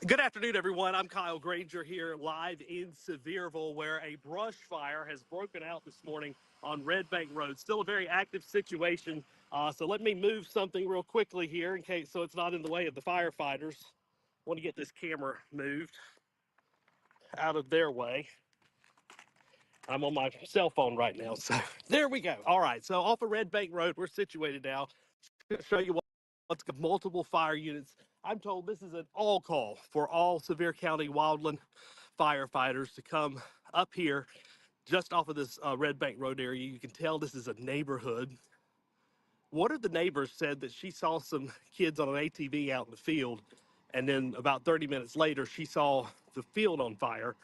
Good afternoon, everyone. I'm Kyle Granger here live in Sevierville, where a brush fire has broken out this morning on Redbank Road. Still a very active situation. So let me move something real quickly here in case so it's not in the way of the firefighters. I want to get this camera moved out of their way. I'm on my cell phone right now. So there we go. All right. So off of Redbank Road, we're situated now. To show you what's got multiple fire units. I'm told this is an all call for all Sevier County wildland firefighters to come up here just off of this Red Bank Road area. You can tell this is a neighborhood. One of the neighbors said that she saw some kids on an ATV out in the field, and then about 30 minutes later, she saw the field on fire.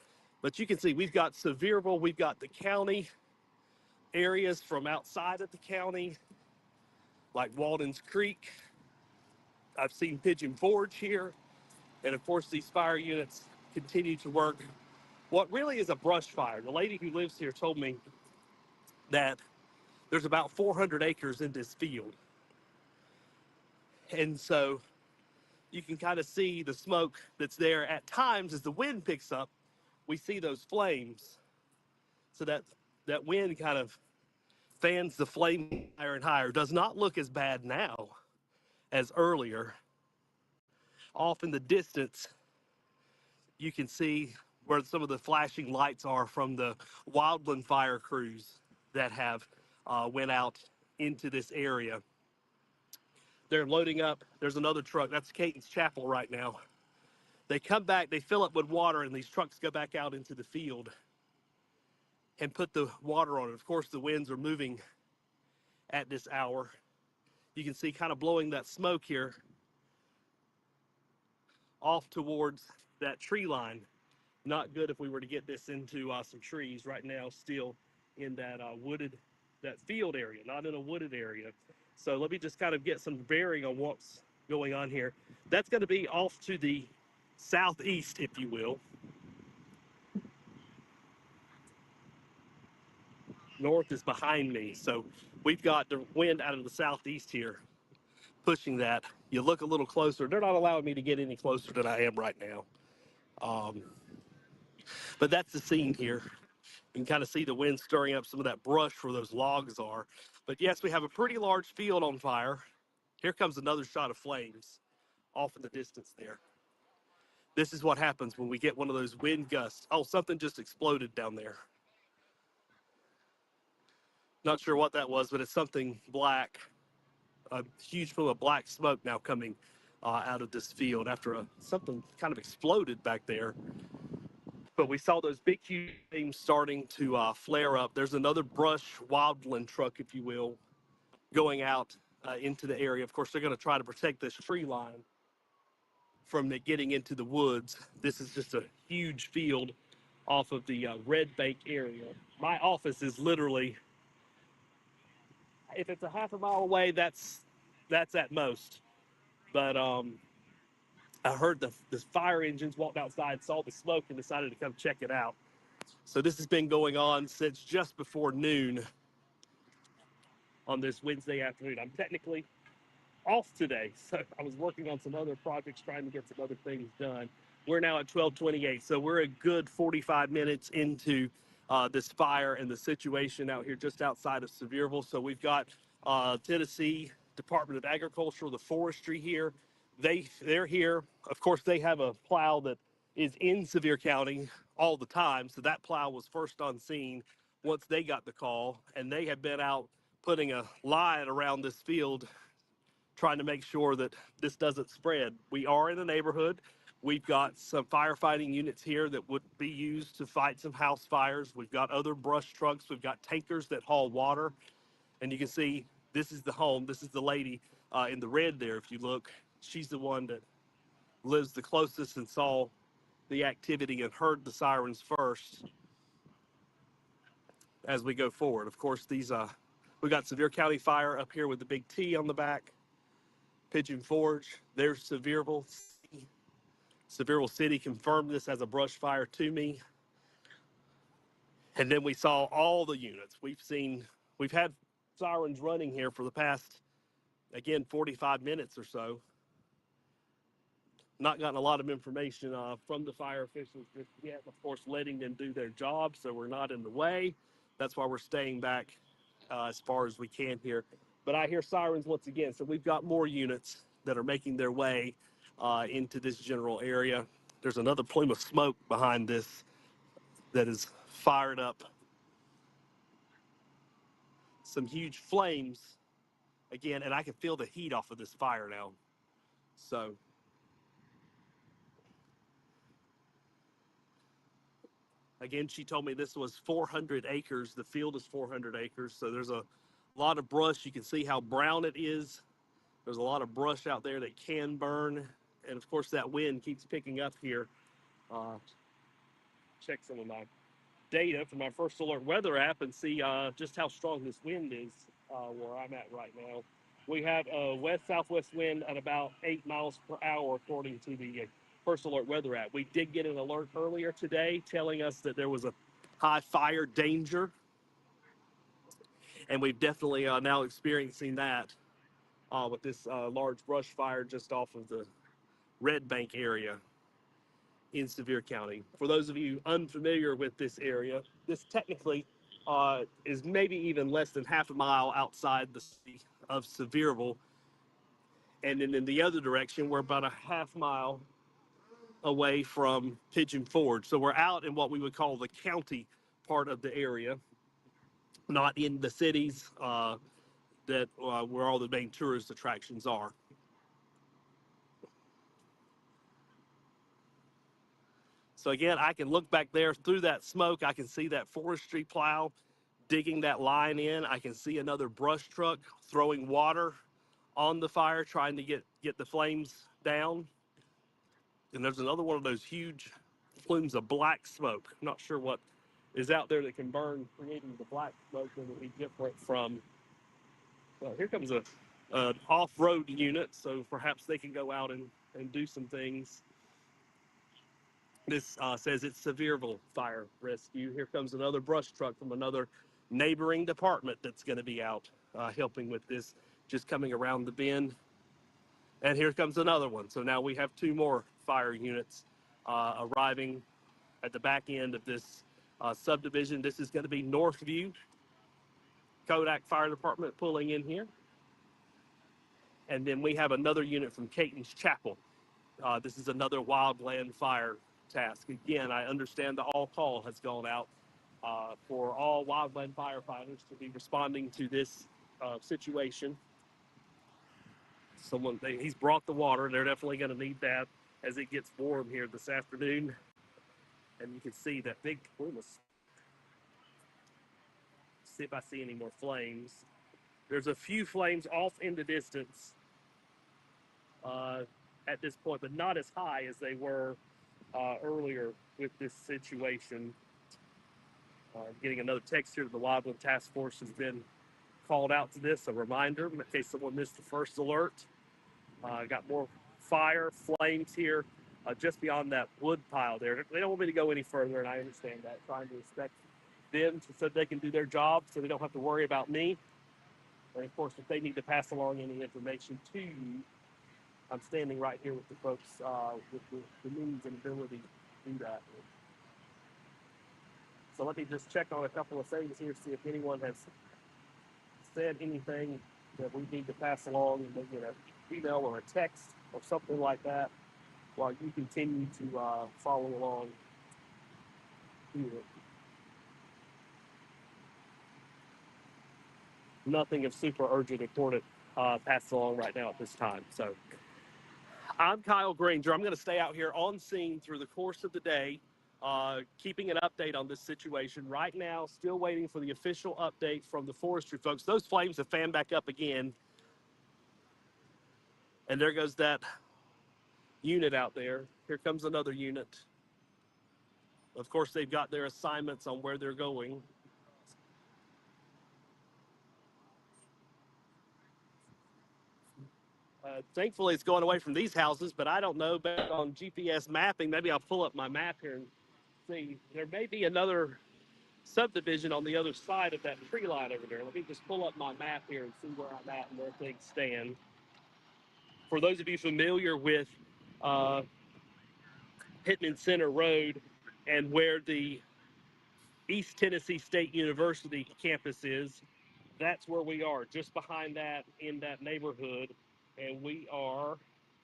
But you can see we've got Sevierville, we've got the county areas from outside of the county, like Walden's Creek. I've seen Pigeon Forge here. And of course, these fire units continue to work what really is a brush fire. The lady who lives here told me that there's about 400 acres in this field. And so you can kind of see the smoke that's there at times as the wind picks up. We see those flames. So that wind kind of fans the flame higher and higher. Does not look as bad now as earlier. Off in the distance, you can see where some of the flashing lights are from the wildland fire crews that have went out into this area. They're loading up. There's another truck. That's Caton's Chapel right now. They come back, they fill up with water, and these trucks go back out into the field and put the water on it. Of course, the winds are moving at this hour. You can see kind of blowing that smoke here off towards that tree line. Not good if we were to get this into some trees right now, still in that that field area, not in a wooded area. So let me just kind of get some bearing on what's going on here. That's going to be off to the southeast, if you will. North is behind me. So we've got the wind out of the southeast here pushing that. You look a little closer. They're not allowing me to get any closer than I am right now. But that's the scene here. You can kind of see the wind stirring up some of that brush where those logs are. But yes, we have a pretty large field on fire. Here comes another shot of flames off in the distance there. This is what happens when we get one of those wind gusts. Oh, something just exploded down there. Not sure what that was, but it's something black. A huge plume of black smoke now coming out of this field after something kind of exploded back there. But we saw those big, huge flames starting to flare up. There's another brush wildland truck, if you will, going out into the area. Of course, they're going to try to protect this tree line from it getting into the woods. This is just a huge field off of the Red Bank area. My office is literally, if it's a half a mile away, that's at most. But I heard the fire engines, walked outside, saw the smoke, and decided to come check it out. So this has been going on since just before noon on this Wednesday afternoon. I'm technically off today, so I was working on some other projects, trying to get some other things done. We're now at 12:28, so we're a good 45 minutes into this fire and the situation out here just outside of Sevierville. So we've got Tennessee Department of Agriculture, the forestry here. They're here. Of course, they have a plow that is in Sevier County all the time. So that plow was first on scene once they got the call, and they have been out putting a line around this field trying to make sure that this doesn't spread. We are in a neighborhood. We've got some firefighting units here that would be used to fight some house fires. We've got other brush trucks. We've got tankers that haul water. And you can see this is the home. This is the lady in the red there. If you look, she's the one that lives the closest and saw the activity and heard the sirens first as we go forward. Of course, we got Sevier County Fire up here with the big T on the back. Pigeon Forge, there's Sevierville. Sevierville City confirmed this as a brush fire to me. And then we saw all the units. We've had sirens running here for the past, again, 45 minutes or so. Not gotten a lot of information from the fire officials just yet. Of course, letting them do their job, so we're not in the way. That's why we're staying back as far as we can here. But I hear sirens once again, so we've got more units that are making their way into this general area. There's another plume of smoke behind this that is fired up some huge flames again, and I can feel the heat off of this fire now. So again, she told me this was 400 acres. The field is 400 acres. So there's a lot of brush. You can see how brown it is. There's a lot of brush out there that can burn. And of course, that wind keeps picking up here. Uh, check some of my data from my First Alert weather app and see just how strong this wind is where I'm at right now. We have a west-southwest wind at about 8 miles per hour, according to the First Alert weather app. We did get an alert earlier today telling us that there was a high fire danger, and we've definitely now experiencing that with this large brush fire just off of the Redbank area in Sevier County. For those of you unfamiliar with this area, this technically is maybe even less than half a mile outside the city of Sevierville. And then in the other direction, we're about a half mile away from Pigeon Forge. So we're out in what we would call the county part of the area, not in the cities that where all the main tourist attractions are. So again, I can look back there through that smoke. I can see that forestry plow digging that line in. I can see another brush truck throwing water on the fire, trying to get the flames down. And there's another one of those huge plumes of black smoke. I'm not sure what is out there that can burn, creating the black smoke that would be different from. Well, here comes an off-road unit, so perhaps they can go out and do some things. This says it's Sevierville Fire Rescue. Here comes another brush truck from another neighboring department that's going to be out helping with this, just coming around the bend. And here comes another one. So now we have two more fire units arriving at the back end of this subdivision. This is going to be Northview Kodak Fire Department pulling in here. And then we have another unit from Caton's Chapel. This is another wildland fire task. Again, I understand the all call has gone out for all wildland firefighters to be responding to this situation. He's brought the water. They're definitely going to need that as it gets warm here this afternoon. And you can see that big plume. See if I see any more flames. There's a few flames off in the distance at this point, but not as high as they were earlier with this situation. Getting another text here that the Wildland Task Force has been called out to this. A reminder in case someone missed the first alert. Got more fire, flames here just beyond that wood pile there. They don't want me to go any further, and I understand that. Trying to respect them so they can do their job so they don't have to worry about me. And of course, if they need to pass along any information to you, I'm standing right here with the folks with the means and ability to do that. So let me just check on a couple of things here, see if anyone has said anything that we need to pass along, maybe an email or a text or something like that, while you continue to follow along here. Nothing of super urgent important passed along right now at this time. So I'm Kyle Granger. I'm going to stay out here on scene through the course of the day, keeping an update on this situation. Right now, still waiting for the official update from the forestry folks. Those flames have fanned back up again. And there goes that unit out there. Here comes another unit. Of course, they've got their assignments on where they're going. Thankfully, it's going away from these houses, but I don't know. Based on GPS mapping, maybe I'll pull up my map here and see. There may be another subdivision on the other side of that tree line over there. Let me just pull up my map here and see where I'm at and where things stand. For those of you familiar with uh, Pittman Center Road, and where the East Tennessee State University campus is. That's where we are, just behind that in that neighborhood. And we are,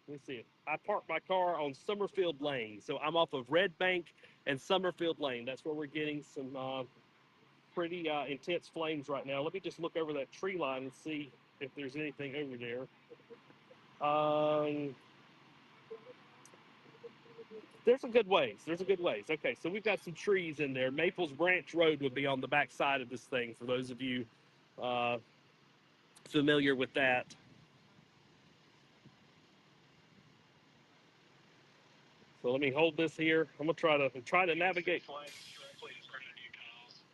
let's see, I parked my car on Summerfield Lane. So I'm off of Redbank and Summerfield Lane. That's where we're getting some pretty intense flames right now. Let me just look over that tree line and see if there's anything over there. There's a good ways. There's a good ways. Okay, so we've got some trees in there. Maples Branch Road would be on the back side of this thing for those of you uh, familiar with that. So let me hold this here. I'm gonna try to navigate.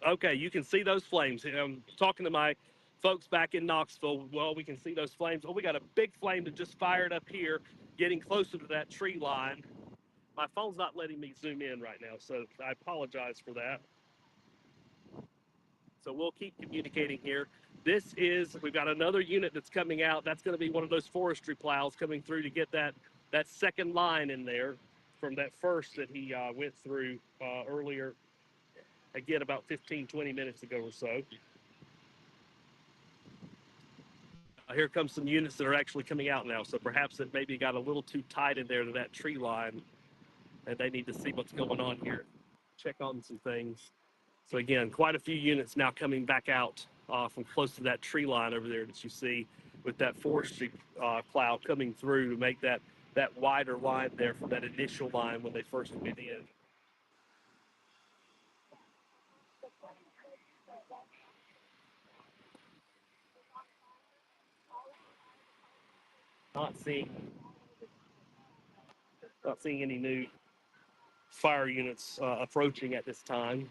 Okay, you can see those flames. I'm talking to my folks back in Knoxville. Well, we can see those flames. Oh, we got a big flame that just fired up here, getting closer to that tree line. My phone's not letting me zoom in right now, so I apologize for that. So we'll keep communicating here. We've got another unit that's coming out. That's going to be one of those forestry plows coming through to get that second line in there from that first that he went through earlier, again, about 15, 20 minutes ago or so. Here comes some units that are actually coming out now. So perhaps it maybe got a little too tight in there to that tree line, and they need to see what's going on here. Check on some things. So again, quite a few units now coming back out from close to that tree line over there that you see with that forestry plow coming through to make that wider line there from that initial line when they first went in. Not seeing not seeing any new fire units approaching at this time.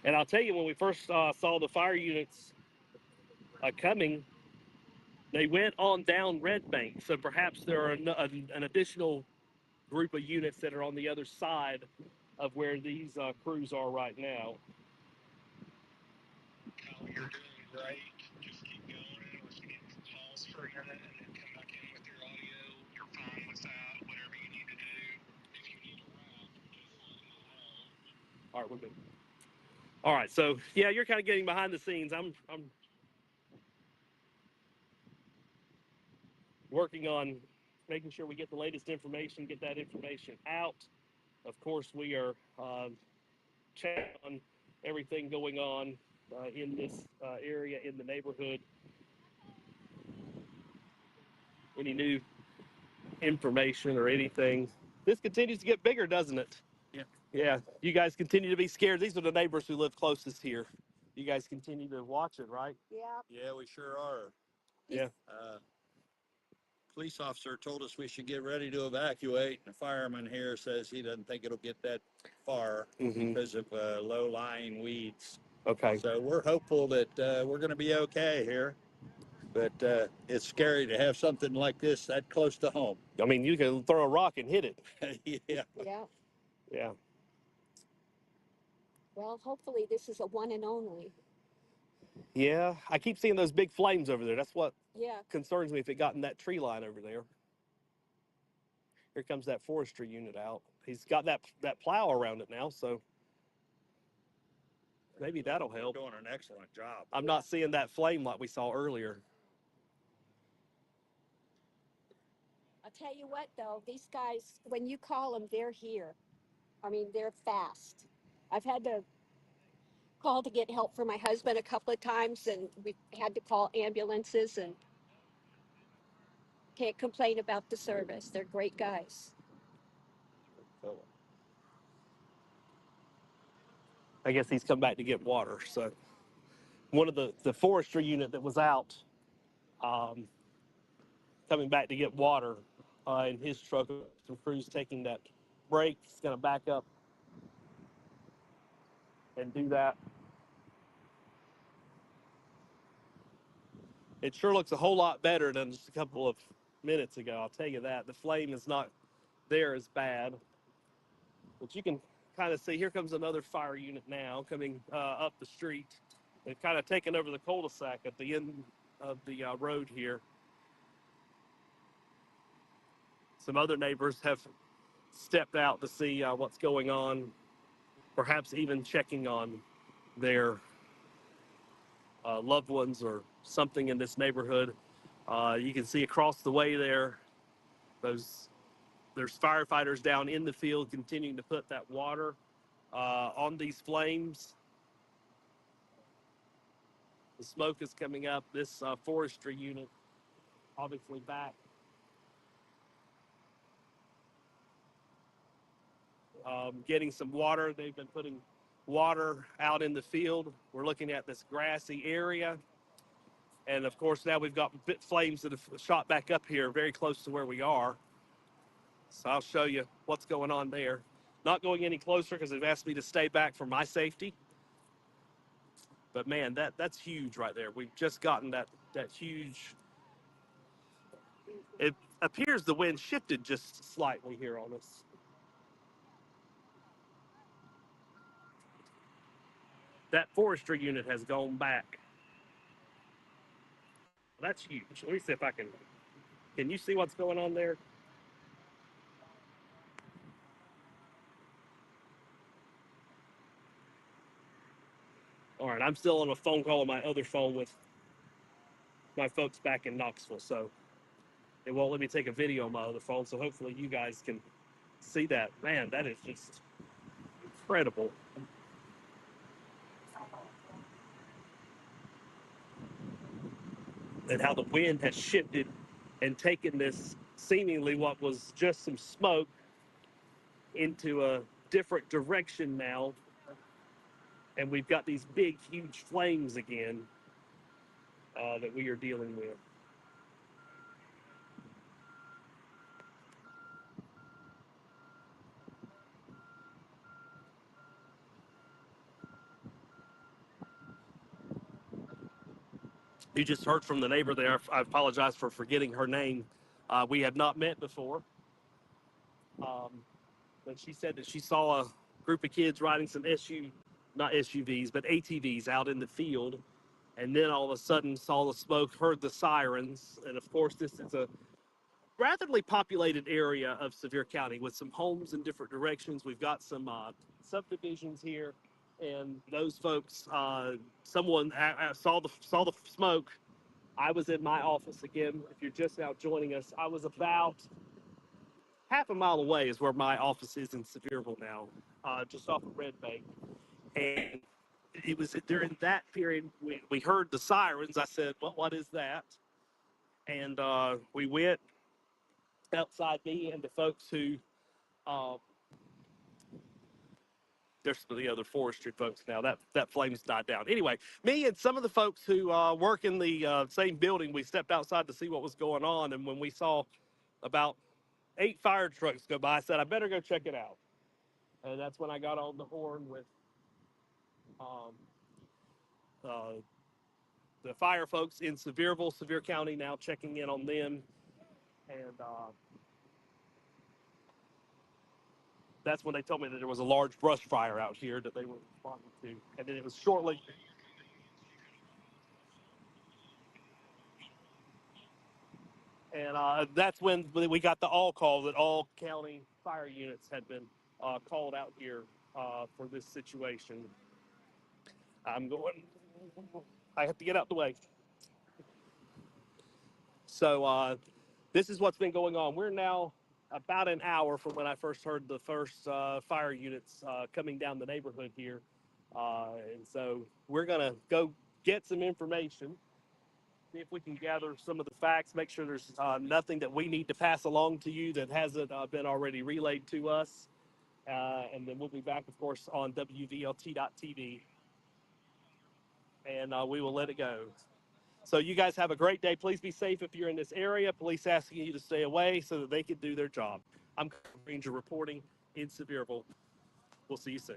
And I'll tell you, when we first saw the fire units coming, they went on down Red Bank. So perhaps there are an additional group of units that are on the other side of where these crews are right now. Kyle, you're doing great. Just keep going. We're getting calls for a minute and then come back in with your audio. You're fine with that. Whatever you need to do. If you need a route, just let me know. All right, we're good. All right, so yeah, you're kind of getting behind the scenes. I'm working on making sure we get the latest information, get that information out. Of course, we are checking on everything going on in this area in the neighborhood. Any new information or anything? This continues to get bigger, doesn't it? Yeah. Yeah. You guys continue to be scared. These are the neighbors who live closest here. You guys continue to watch it, right? Yeah. Yeah, we sure are. Yeah. Police officer told us we should get ready to evacuate. The fireman here says he doesn't think it'll get that far because of low-lying weeds. Okay. So we're hopeful that we're going to be okay here. But it's scary to have something like this that close to home. I mean, you can throw a rock and hit it. Yeah. Yeah. Yeah. Well, hopefully this is a one and only. Yeah. I keep seeing those big flames over there. That's what Yeah. concerns me if it got in that tree line over there. Here comes that forestry unit out. He's got that plow around it now, so maybe that'll help. Doing an excellent job. I'm not seeing that flame like we saw earlier. I'll tell you what, though, these guys, when you call them, they're here. I mean, they're fast. I've had to call to get help for my husband a couple of times, and we had to call ambulances, and can't complain about the service. They're great guys. I guess he's come back to get water. So one of the forestry unit that was out, coming back to get water in his truck. Some crews taking that break. He's going to back up and do that. It sure looks a whole lot better than just a couple of minutes ago. I'll tell you that. The flame is not there as bad. But you can kind of see here comes another fire unit now coming up the street. They've kind of taken over the cul-de-sac at the end of the road here. Some other neighbors have stepped out to see what's going on, perhaps even checking on their loved ones or something in this neighborhood. You can see across the way those there's firefighters down in the field continuing to put that water on these flames. The smoke is coming up. This forestry unit, obviously back, getting some water. They've been putting water out in the field. We're looking at this grassy area. And of course, now we've got flames that have shot back up here very close to where we are. So I'll show you what's going on there. Not going any closer because they've asked me to stay back for my safety. But man, that's huge right there. We've just gotten that huge. It appears the wind shifted just slightly here on us. That forestry unit has gone back. That's huge. Let me see if I can. Can you see what's going on there? All right, I'm still on a phone call on my other phone with my folks back in Knoxville, so it won't let me take a video on my other phone. So hopefully you guys can see that. Man, that is just incredible. And how the wind has shifted and taken this seemingly what was just some smoke into a different direction now. And we've got these big, huge flames again that we are dealing with. You just heard from the neighbor there. I apologize for forgetting her name. We have not met before. But she said that she saw a group of kids riding some not SUVs, but ATVs out in the field. And then all of a sudden saw the smoke, heard the sirens. And of course, this is a ratherly populated area of Sevier County with some homes in different directions. We've got some subdivisions here. And those folks, someone saw the smoke. I was in my office again. If you're just now joining us, I was about half a mile away is where my office is in Sevierville now, just off of Redbank. And it was during that period we heard the sirens. I said, "Well, what is that?" And we went outside, me and the folks who, there's the other forestry folks now. That flame's died down. Anyway, me and some of the folks who work in the same building, we stepped outside to see what was going on. And when we saw about 8 fire trucks go by, I said, "I better go check it out." And that's when I got on the horn with um, uh, the fire folks in Sevierville, Sevier County, now checking in on them. And that's when they told me that there was a large brush fire out here that they were responding to. And then it was shortly. And that's when we got the all call that all county fire units had been called out here for this situation. I'm going, I have to get out the way. So this is what's been going on. We're now about an hour from when I first heard the first fire units coming down the neighborhood here. And so we're going to go get some information, see if we can gather some of the facts, make sure there's nothing that we need to pass along to you that hasn't been already relayed to us. And then we'll be back, of course, on WVLT.TV, and we will let it go. So you guys have a great day. Please be safe if you're in this area. Police asking you to stay away so that they can do their job. I'm Ranger reporting in Sevierville. We'll see you soon.